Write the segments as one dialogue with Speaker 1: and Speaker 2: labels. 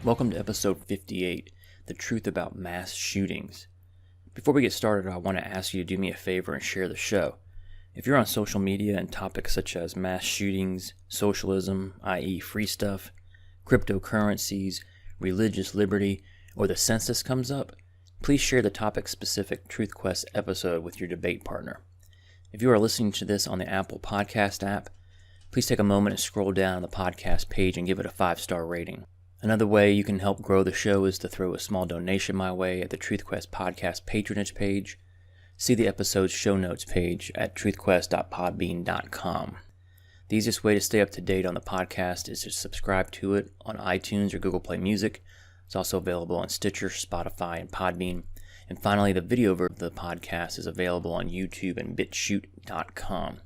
Speaker 1: Welcome to episode 58, The Truth About Mass Shootings. Before we get started, I want to ask you to do me a favor and share the show. If you're on social media and topics such as mass shootings, socialism, i.e. free stuff, cryptocurrencies, religious liberty, or the census comes up, please share the topic-specific Truth Quest episode with your debate partner. If you are listening to this on the Apple Podcast app, please take a moment and scroll down the podcast page and give it a 5-star rating. Another way you can help grow the show is to throw a small donation my way at the Truth Quest podcast patronage page. See the episode's show notes page at truthquest.podbean.com. The easiest way to stay up to date on the podcast is to subscribe to it on iTunes or Google Play Music. It's also available on Stitcher, Spotify, and Podbean. And finally, the video version of the podcast is available on YouTube and BitChute.com.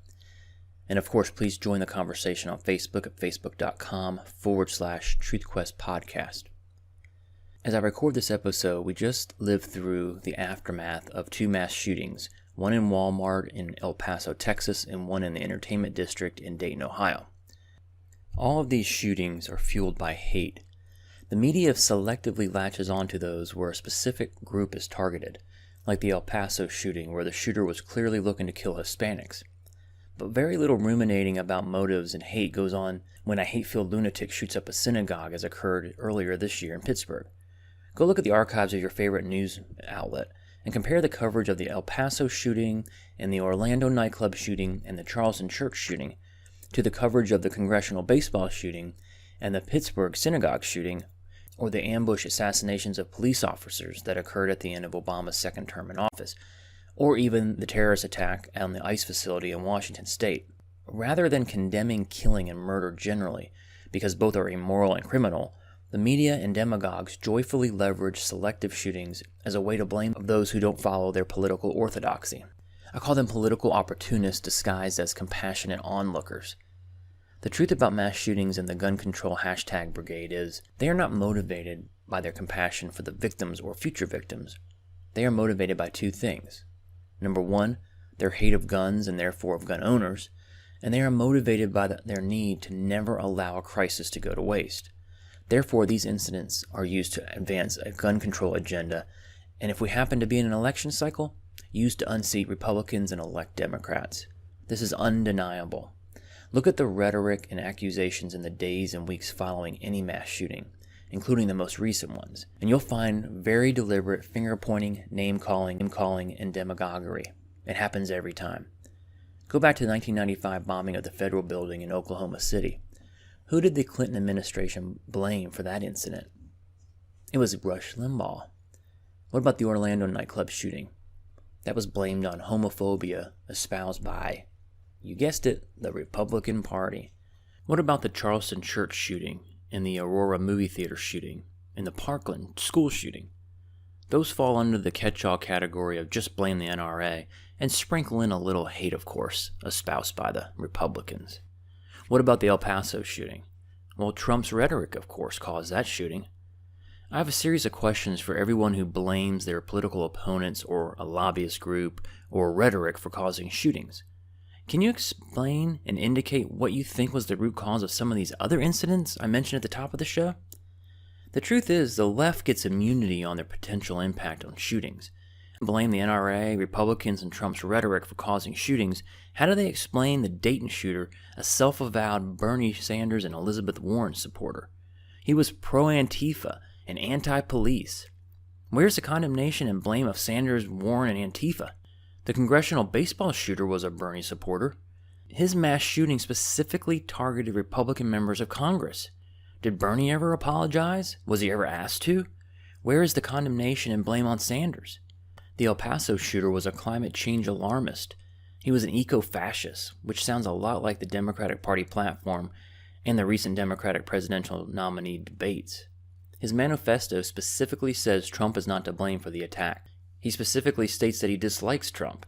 Speaker 1: And of course, please join the conversation on Facebook at facebook.com/TruthQuestPodcast. As I record this episode, we just lived through the aftermath of 2 mass shootings, one in Wal-Mart in El Paso, Texas, and one in the Entertainment District in Dayton, Ohio. All of these shootings are fueled by hate. The media selectively latches onto those where a specific group is targeted, like the El Paso shooting where the shooter was clearly looking to kill Hispanics. But very little ruminating about motives and hate goes on when a hate-filled lunatic shoots up a synagogue, as occurred earlier this year in Pittsburgh. Go look at the archives of your favorite news outlet and compare the coverage of the El Paso shooting and the Orlando nightclub shooting and the Charleston church shooting to the coverage of the congressional baseball shooting and the Pittsburgh synagogue shooting, or the ambush assassinations of police officers that occurred at the end of Obama's second term in office, or even the terrorist attack on the ICE facility in Washington state. Rather than condemning killing and murder generally, because both are immoral and criminal, the media and demagogues joyfully leverage selective shootings as a way to blame those who don't follow their political orthodoxy. I call them political opportunists disguised as compassionate onlookers. The truth about mass shootings and the gun control hashtag brigade is, they are not motivated by their compassion for the victims or future victims. They are motivated by 2 things. Number 1, their hate of guns and therefore of gun owners, and they are motivated by their need to never allow a crisis to go to waste. Therefore, these incidents are used to advance a gun control agenda, and if we happen to be in an election cycle, used to unseat Republicans and elect Democrats. This is undeniable. Look at the rhetoric and accusations in the days and weeks following any mass shooting, including the most recent ones, and you'll find very deliberate finger-pointing, name-calling, and demagoguery. It happens every time. Go back to the 1995 bombing of the federal building in Oklahoma City. Who did the Clinton administration blame for that incident? It was Rush Limbaugh. What about the Orlando nightclub shooting? That was blamed on homophobia espoused by, you guessed it, the Republican Party. What about the Charleston church shooting, and the Aurora movie theater shooting, and the Parkland school shooting? Those fall under the catch-all category of just blame the NRA and sprinkle in a little hate, of course, espoused by the Republicans. What about the El Paso shooting? Well, Trump's rhetoric, of course, caused that shooting. I have a series of questions for everyone who blames their political opponents or a lobbyist group or rhetoric for causing shootings. Can you explain and indicate what you think was the root cause of some of these other incidents I mentioned at the top of the show? The truth is, the left gets immunity on their potential impact on shootings. Blame the NRA, Republicans, and Trump's rhetoric for causing shootings. How do they explain the Dayton shooter, a self-avowed Bernie Sanders and Elizabeth Warren supporter? He was pro-Antifa and anti-police. Where's the condemnation and blame of Sanders, Warren, and Antifa? The congressional baseball shooter was a Bernie supporter. His mass shooting specifically targeted Republican members of Congress. Did Bernie ever apologize? Was he ever asked to? Where is the condemnation and blame on Sanders? The El Paso shooter was a climate change alarmist. He was an eco-fascist, which sounds a lot like the Democratic Party platform and the recent Democratic presidential nominee debates. His manifesto specifically says Trump is not to blame for the attack. He specifically states that he dislikes Trump.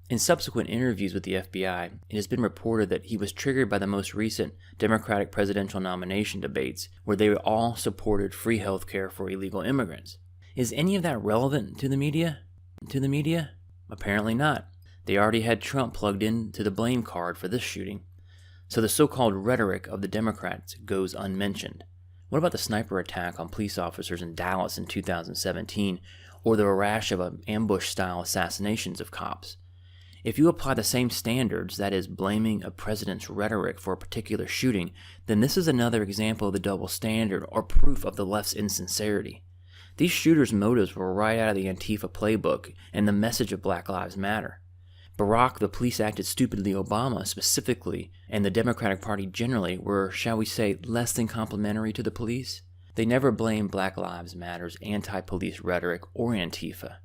Speaker 1: In subsequent interviews with the FBI, it has been reported that he was triggered by the most recent Democratic presidential nomination debates, where they all supported free health care for illegal immigrants. Is any of that relevant to the media? Apparently not. They already had Trump plugged into the blame card for this shooting, so the so-called rhetoric of the Democrats goes unmentioned. What about the sniper attack on police officers in Dallas in 2017, or the rash of ambush-style assassinations of cops? If you apply the same standards, that is, blaming a president's rhetoric for a particular shooting, then this is another example of the double standard or proof of the left's insincerity. These shooters' motives were right out of the Antifa playbook and the message of Black Lives Matter. Barack, the police acted stupidly, Obama specifically, and the Democratic Party generally were, shall we say, less than complimentary to the police. They never blamed Black Lives Matter's anti-police rhetoric or Antifa.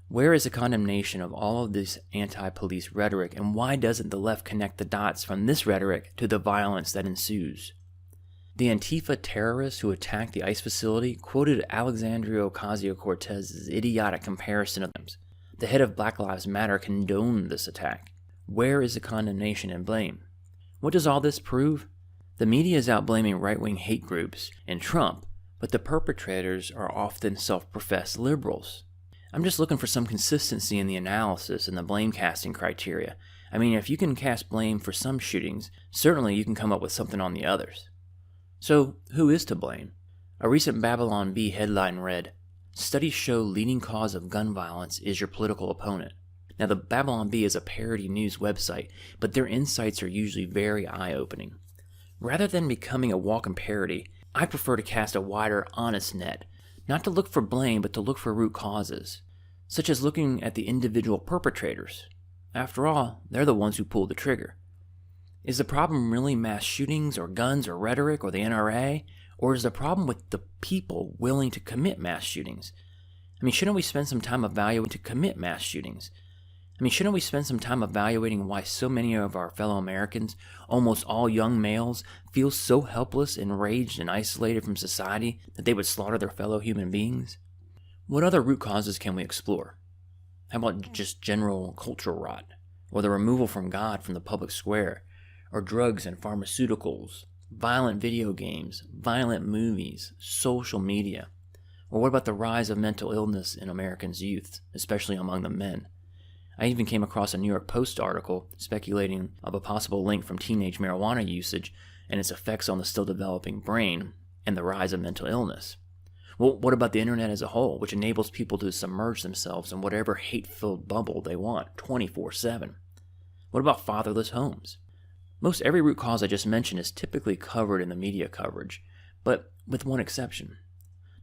Speaker 1: Where is the condemnation of all of this anti-police rhetoric, and why doesn't the left connect the dots from this rhetoric to the violence that ensues? The Antifa terrorists who attacked the ICE facility quoted Alexandria Ocasio-Cortez's idiotic comparison of them. The head of Black Lives Matter condoned this attack. Where is the condemnation and blame? What does all this prove? The media is out blaming right-wing hate groups and Trump, but the perpetrators are often self-professed liberals. I'm just looking for some consistency in the analysis and the blame-casting criteria. I mean, if you can cast blame for some shootings, certainly you can come up with something on the others. So, who is to blame? A recent Babylon Bee headline read, "Studies show leading cause of gun violence is your political opponent." Now, the Babylon Bee is a parody news website, but their insights are usually very eye-opening. Rather than becoming a walk-in parody, I prefer to cast a wider, honest net, not to look for blame, but to look for root causes, such as looking at the individual perpetrators. After all, they're the ones who pulled the trigger. Is the problem really mass shootings or guns or rhetoric or the NRA? Or is the problem with the people willing to commit mass shootings? I mean, shouldn't we spend some time evaluating to commit mass shootings? Shouldn't we spend some time evaluating why so many of our fellow Americans, almost all young males, feel so helpless, enraged, and isolated from society that they would slaughter their fellow human beings? What other root causes can we explore? How about just general cultural rot, or the removal from God from the public square, or drugs and pharmaceuticals, violent video games, violent movies, social media? Or what about the rise of mental illness in Americans' youth, especially among the men? I even came across a New York Post article speculating of a possible link from teenage marijuana usage and its effects on the still developing brain and the rise of mental illness. Well, what about the internet as a whole, which enables people to submerge themselves in whatever hate-filled bubble they want 24/7? What about fatherless homes? Most every root cause I just mentioned is typically covered in the media coverage, but with one exception.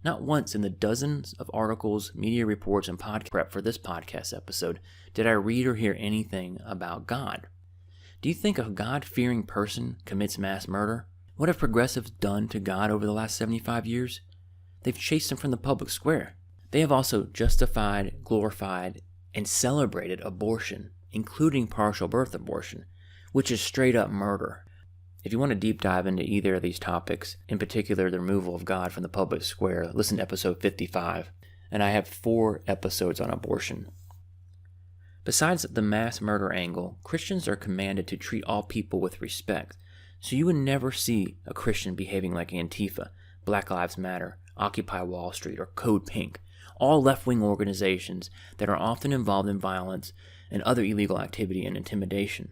Speaker 1: Not once in the dozens of articles, media reports, and podcast prep for this podcast episode did I read or hear anything about God. Do you think a God-fearing person commits mass murder? What have progressives done to God over the last 75 years? They've chased him from the public square. They have also justified, glorified, and celebrated abortion, including partial birth abortion, which is straight-up murder. If you want to deep dive into either of these topics, in particular the removal of God from the public square, listen to episode 55, and I have 4 episodes on abortion. Besides the mass murder angle, Christians are commanded to treat all people with respect, so you would never see a Christian behaving like Antifa, Black Lives Matter, Occupy Wall Street, or Code Pink, all left-wing organizations that are often involved in violence and other illegal activity and intimidation.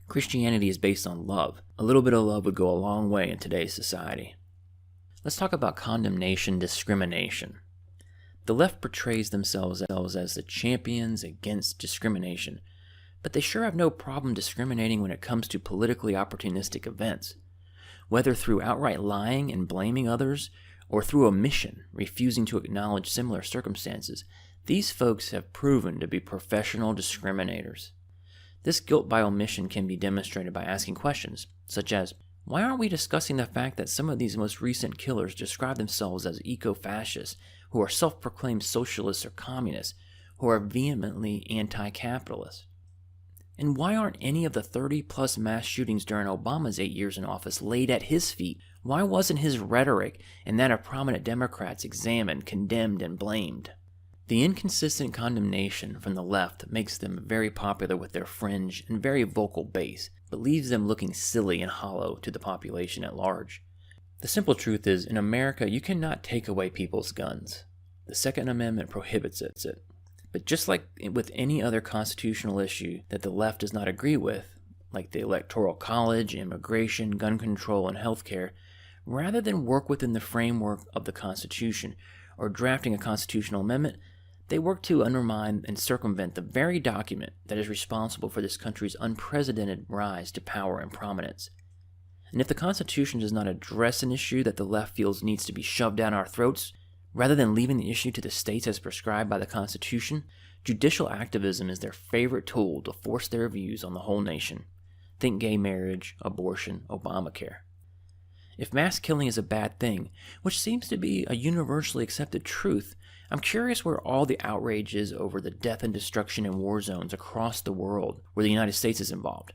Speaker 1: Christianity is based on love. A little bit of love would go a long way in today's society. Let's talk about condemnation, discrimination. The left portrays themselves as the champions against discrimination, but they sure have no problem discriminating when it comes to politically opportunistic events. Whether through outright lying and blaming others, or through omission, refusing to acknowledge similar circumstances, these folks have proven to be professional discriminators. This guilt by omission can be demonstrated by asking questions, such as, why aren't we discussing the fact that some of these most recent killers describe themselves as eco-fascists, who are self-proclaimed socialists or communists, who are vehemently anti-capitalist? And why aren't any of the 30-plus mass shootings during Obama's 8 years in office laid at his feet? Why wasn't his rhetoric and that of prominent Democrats examined, condemned, and blamed? The inconsistent condemnation from the left makes them very popular with their fringe and very vocal base, but leaves them looking silly and hollow to the population at large. The simple truth is, in America, you cannot take away people's guns. The Second Amendment prohibits it. But just like with any other constitutional issue that the left does not agree with, like the Electoral College, immigration, gun control, and healthcare, rather than work within the framework of the Constitution or drafting a constitutional amendment, they work to undermine and circumvent the very document that is responsible for this country's unprecedented rise to power and prominence. And if the Constitution does not address an issue that the left feels needs to be shoved down our throats, rather than leaving the issue to the states as prescribed by the Constitution, judicial activism is their favorite tool to force their views on the whole nation. Think gay marriage, abortion, Obamacare. If mass killing is a bad thing, which seems to be a universally accepted truth, I'm curious where all the outrage is over the death and destruction in war zones across the world where the United States is involved.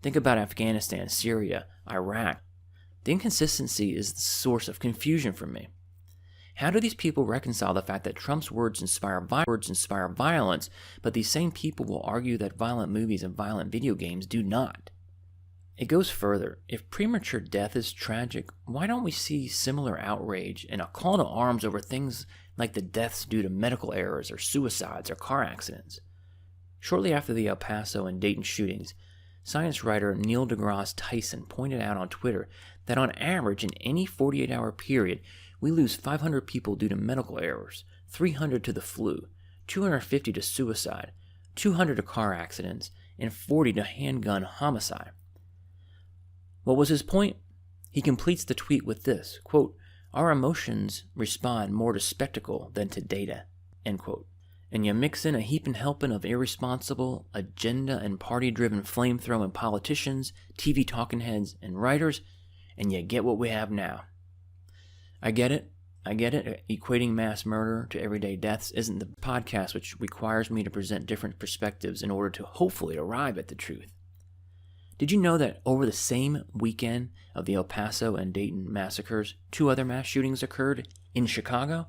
Speaker 1: Think about Afghanistan, Syria, Iraq. The inconsistency is the source of confusion for me. How do these people reconcile the fact that Trump's words inspire violence, but these same people will argue that violent movies and violent video games do not? It goes further. If premature death is tragic, why don't we see similar outrage and a call to arms over things like the deaths due to medical errors or suicides or car accidents? Shortly after the El Paso and Dayton shootings, science writer Neil deGrasse Tyson pointed out on Twitter that on average in any 48-hour period, we lose 500 people due to medical errors, 300 to the flu, 250 to suicide, 200 to car accidents, and 40 to handgun homicide. What was his point? He completes the tweet with this, quote, "Our emotions respond more to spectacle than to data," end quote. And you mix in a heaping helping of irresponsible, agenda and party-driven flame-throwing politicians, TV talking heads, and writers, and you get what we have now. I get it. Equating mass murder to everyday deaths isn't the podcast which requires me to present different perspectives in order to hopefully arrive at the truth. Did you know that over the same weekend of the El Paso and Dayton massacres, 2 other mass shootings occurred in Chicago?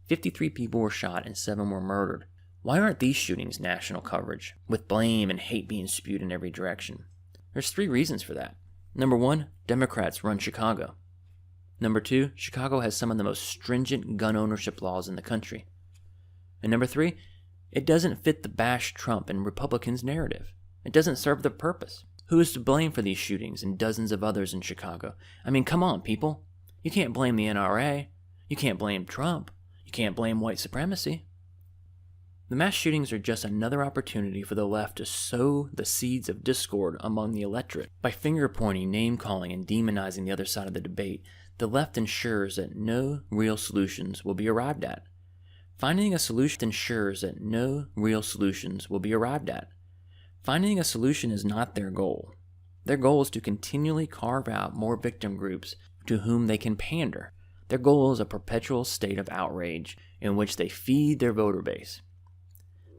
Speaker 1: 53 people were shot and 7 were murdered. Why aren't these shootings national coverage, with blame and hate being spewed in every direction? There's 3 reasons for that. Number 1, Democrats run Chicago. Number 2, Chicago has some of the most stringent gun ownership laws in the country. And number 3, it doesn't fit the bash Trump and Republicans' narrative. It doesn't serve the purpose. Who is to blame for these shootings and dozens of others in Chicago? I mean, come on, people. You can't blame the NRA. You can't blame Trump. You can't blame white supremacy. The mass shootings are just another opportunity for the left to sow the seeds of discord among the electorate. By finger-pointing, name-calling, and demonizing the other side of the debate, the left ensures that no real solutions will be arrived at. Finding a solution is not their goal. Their goal is to continually carve out more victim groups to whom they can pander. Their goal is a perpetual state of outrage in which they feed their voter base.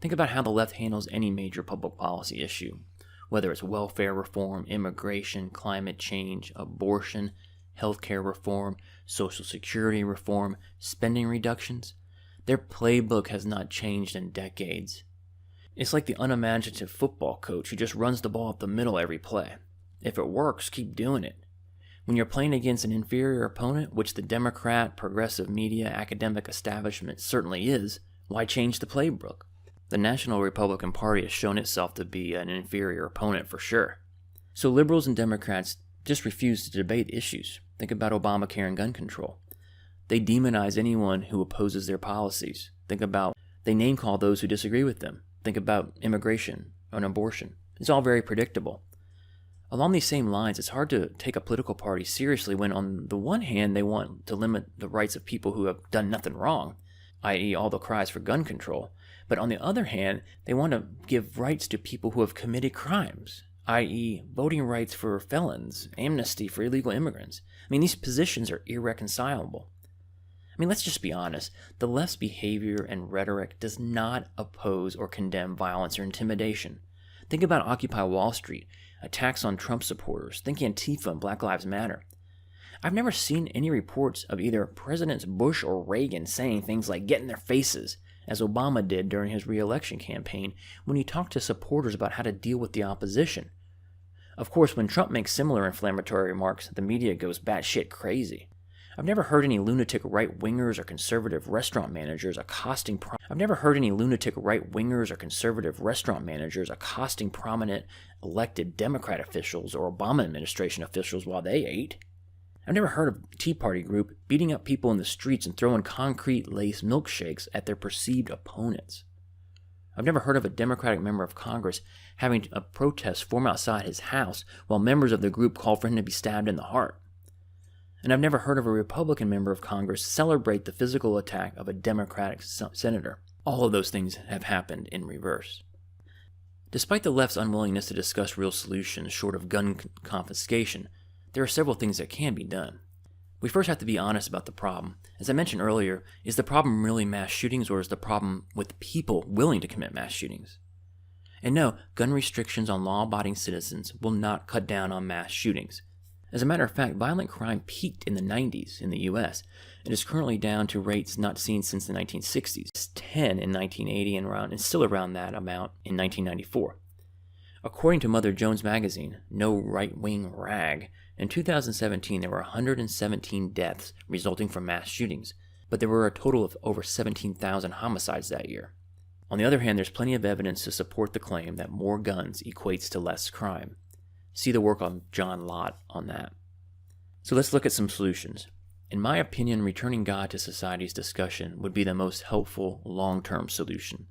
Speaker 1: Think about how the left handles any major public policy issue, whether it's welfare reform, immigration, climate change, abortion, healthcare reform, social security reform, spending reductions. Their playbook has not changed in decades. It's like the unimaginative football coach who just runs the ball up the middle every play. If it works, keep doing it. When you're playing against an inferior opponent, which the Democrat, progressive media, academic establishment certainly is, why change the playbook? The National Republican Party has shown itself to be an inferior opponent for sure. So liberals and Democrats just refuse to debate issues. Think about Obamacare and gun control. They demonize anyone who opposes their policies. They name-call those who disagree with them. Think about immigration and abortion. It's all very predictable. Along these same lines, it's hard to take a political party seriously when on the one hand they want to limit the rights of people who have done nothing wrong, i.e. all the cries for gun control, but on the other hand they want to give rights to people who have committed crimes, i.e. voting rights for felons, amnesty for illegal immigrants. I mean, these positions are irreconcilable. I mean, let's just be honest. The left's behavior and rhetoric does not oppose or condemn violence or intimidation. Think about Occupy Wall Street, attacks on Trump supporters, think Antifa and Black Lives Matter. I've never seen any reports of either Presidents Bush or Reagan saying things like get in their faces, as Obama did during his re-election campaign when he talked to supporters about how to deal with the opposition. Of course, when Trump makes similar inflammatory remarks, the media goes batshit crazy. I've never heard any lunatic right-wingers or conservative restaurant managers accosting prominent elected Democrat officials or Obama administration officials while they ate. I've never heard of a Tea Party group beating up people in the streets and throwing concrete-laced milkshakes at their perceived opponents. I've never heard of a Democratic member of Congress having a protest form outside his house while members of the group call for him to be stabbed in the heart. And I've never heard of a Republican member of Congress celebrate the physical attack of a Democratic senator. All of those things have happened in reverse. Despite the left's unwillingness to discuss real solutions short of gun confiscation, there are several things that can be done. We first have to be honest about the problem. As I mentioned earlier, is the problem really mass shootings, or is the problem with people willing to commit mass shootings? And no, gun restrictions on law-abiding citizens will not cut down on mass shootings. As a matter of fact, violent crime peaked in the 90s in the U.S. and is currently down to rates not seen since the 1960s. It's 10 in 1980 and still around that amount in 1994. According to Mother Jones magazine, no right-wing rag, in 2017 there were 117 deaths resulting from mass shootings, but there were a total of over 17,000 homicides that year. On the other hand, there's plenty of evidence to support the claim that more guns equates to less crime. See the work on John Lott on that. So let's look at some solutions. In my opinion, returning God to society's discussion would be the most helpful long-term solution.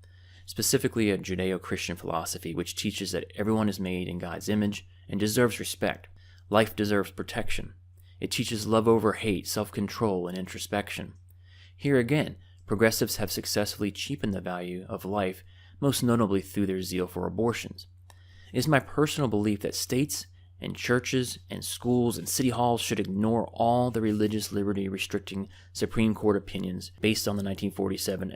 Speaker 1: Specifically a Judeo-Christian philosophy which teaches that everyone is made in God's image and deserves respect. Life deserves protection. It teaches love over hate, self-control, and introspection. Here again, progressives have successfully cheapened the value of life, most notably through their zeal for abortions. It is my personal belief that states and churches and schools and city halls should ignore all the religious liberty restricting Supreme Court opinions based on the 1947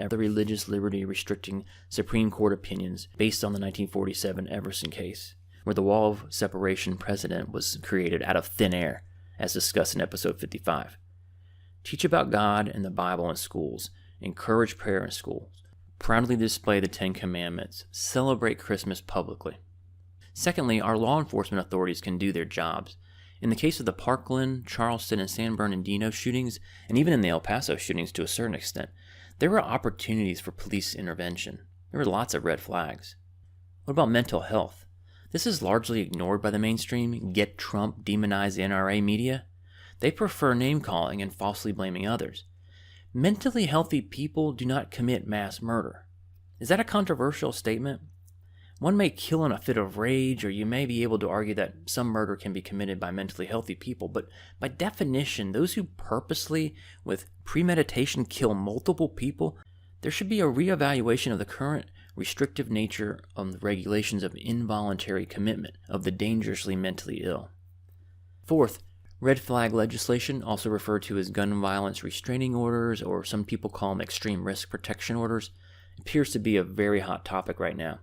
Speaker 1: Everson case, where the wall of separation precedent was created out of thin air, as discussed in episode 55. Teach about God and the Bible in schools. Encourage prayer in schools. Proudly display the Ten Commandments. Celebrate Christmas publicly. Secondly, our law enforcement authorities can do their jobs. In the case of the Parkland, Charleston, and San Bernardino shootings, and even in the El Paso shootings to a certain extent, there were opportunities for police intervention. There were lots of red flags. What about mental health? This is largely ignored by the mainstream Get Trump demonized NRA media. They prefer name-calling and falsely blaming others. Mentally healthy people do not commit mass murder. Is that a controversial statement? One may kill in a fit of rage, or you may be able to argue that some murder can be committed by mentally healthy people, but by definition, those who purposely, with premeditation, kill multiple people, there should be a reevaluation of the current restrictive nature of the regulations of involuntary commitment of the dangerously mentally ill. Fourth, red flag legislation, also referred to as gun violence restraining orders, or some people call them extreme risk protection orders, appears to be a very hot topic right now.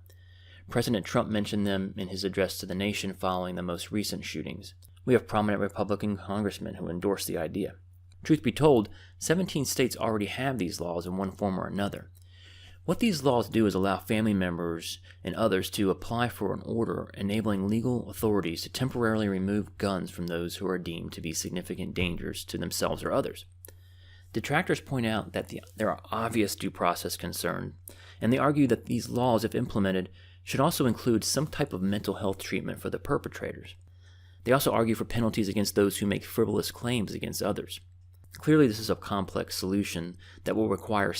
Speaker 1: President Trump mentioned them in his address to the nation following the most recent shootings. We have prominent Republican congressmen who endorse the idea. Truth be told, 17 states already have these laws in one form or another. What these laws do is allow family members and others to apply for an order enabling legal authorities to temporarily remove guns from those who are deemed to be significant dangers to themselves or others. Detractors point out that there are obvious due process concerns, and they argue that these laws, if implemented, should also include some type of mental health treatment for the perpetrators. They also argue for penalties against those who make frivolous claims against others. Clearly, this is a complex solution that will require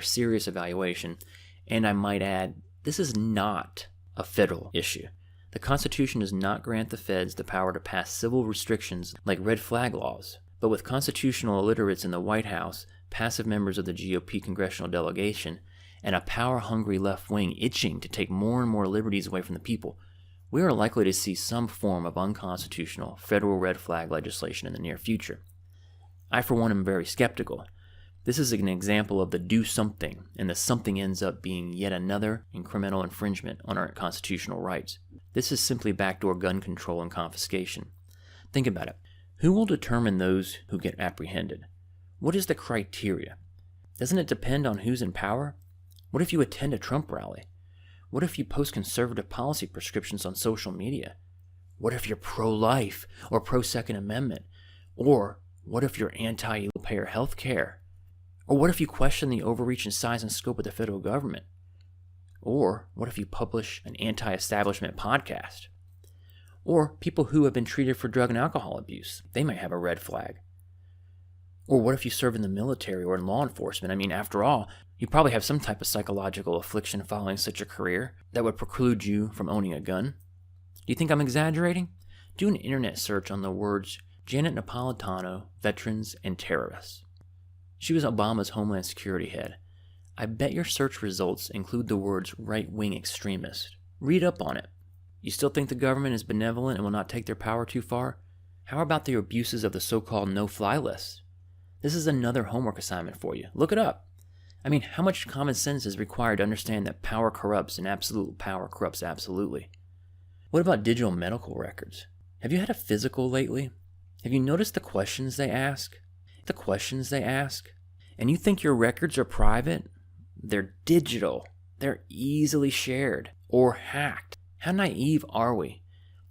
Speaker 1: serious evaluation, and I might add, this is not a federal issue. The Constitution does not grant the feds the power to pass civil restrictions like red flag laws, but with constitutional illiterates in the White House, passive members of the GOP congressional delegation, and a power-hungry left wing itching to take more and more liberties away from the people, we are likely to see some form of unconstitutional federal red flag legislation in the near future. I, for one, am very skeptical. This is an example of the do something, and the something ends up being yet another incremental infringement on our constitutional rights. This is simply backdoor gun control and confiscation. Think about it. Who will determine those who get apprehended? What is the criteria? Doesn't it depend on who's in power? What if you attend a Trump rally? What if you post conservative policy prescriptions on social media? What if you're pro-life or pro-Second Amendment? Or what if you're anti-payer health care? Or what if you question the overreach and size and scope of the federal government? Or what if you publish an anti-establishment podcast? Or people who have been treated for drug and alcohol abuse. They might have a red flag. Or what if you serve in the military or in law enforcement? I mean, after all, you probably have some type of psychological affliction following such a career that would preclude you from owning a gun. Do you think I'm exaggerating? Do an internet search on the words Janet Napolitano, veterans, and terrorists. She was Obama's Homeland Security head. I bet your search results include the words right-wing extremist. Read up on it. You still think the government is benevolent and will not take their power too far? How about the abuses of the so-called no-fly list? This is another homework assignment for you. Look it up. I mean, how much common sense is required to understand that power corrupts and absolute power corrupts absolutely? What about digital medical records? Have you had a physical lately? Have you noticed the questions they ask? And you think your records are private? They're digital. They're easily shared or hacked. How naive are we?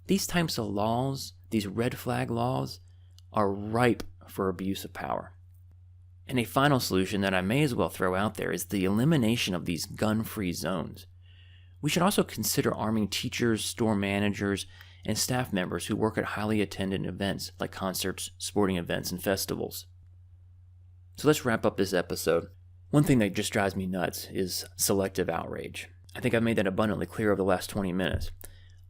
Speaker 1: These types of laws, these red flag laws, are ripe for abuse of power. And a final solution that I may as well throw out there is the elimination of these gun-free zones. We should also consider arming teachers, store managers, and staff members who work at highly attended events like concerts, sporting events, and festivals. So let's wrap up this episode. One thing that just drives me nuts is selective outrage. I think I've made that abundantly clear over the last 20 minutes.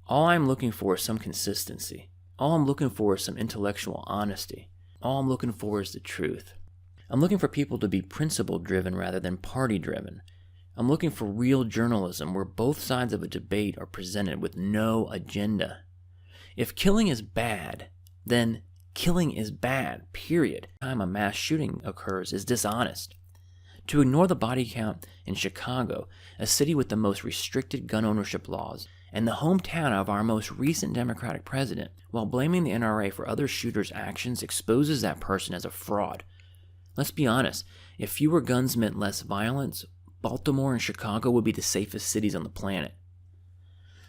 Speaker 1: All I'm looking for is some consistency. All I'm looking for is some intellectual honesty. All I'm looking for is the truth. I'm looking for people to be principle-driven rather than party-driven. I'm looking for real journalism where both sides of a debate are presented with no agenda. If killing is bad, then killing is bad, period. The time a mass shooting occurs is dishonest. To ignore the body count in Chicago, a city with the most restricted gun ownership laws, and the hometown of our most recent Democratic president, while blaming the NRA for other shooters' actions exposes that person as a fraud. Let's be honest, if fewer guns meant less violence, Baltimore and Chicago would be the safest cities on the planet.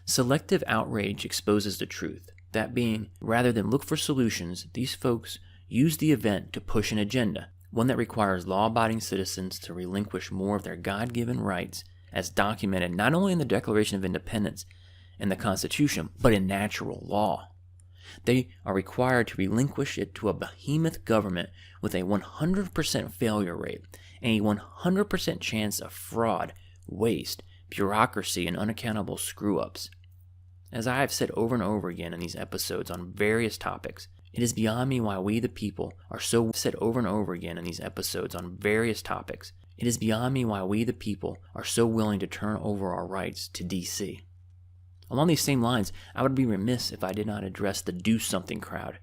Speaker 1: Selective outrage exposes the truth. That being, rather than look for solutions, these folks use the event to push an agenda, one that requires law-abiding citizens to relinquish more of their God-given rights as documented not only in the Declaration of Independence and the Constitution, but in natural law. They are required to relinquish it to a behemoth government with a 100% failure rate and a 100% chance of fraud, waste, bureaucracy, and unaccountable screw-ups. As I have said over and over again in these episodes on various topics, it is beyond me why we the people are so willing to turn over our rights to DC. Along these same lines, I would be remiss if I did not address the do something crowd.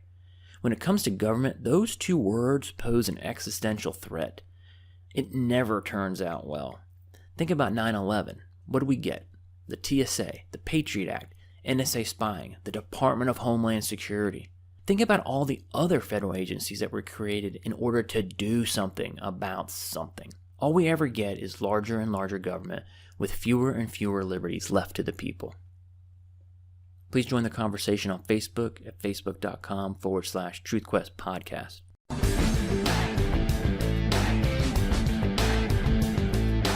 Speaker 1: When it comes to government, those two words pose an existential threat. It never turns out well. Think about 9/11. What do we get? The TSA, the Patriot Act, NSA spying, the Department of Homeland Security. Think about all the other federal agencies that were created in order to do something about something. All we ever get is larger and larger government with fewer and fewer liberties left to the people. Please join the conversation on Facebook at facebook.com/TruthQuest Podcast.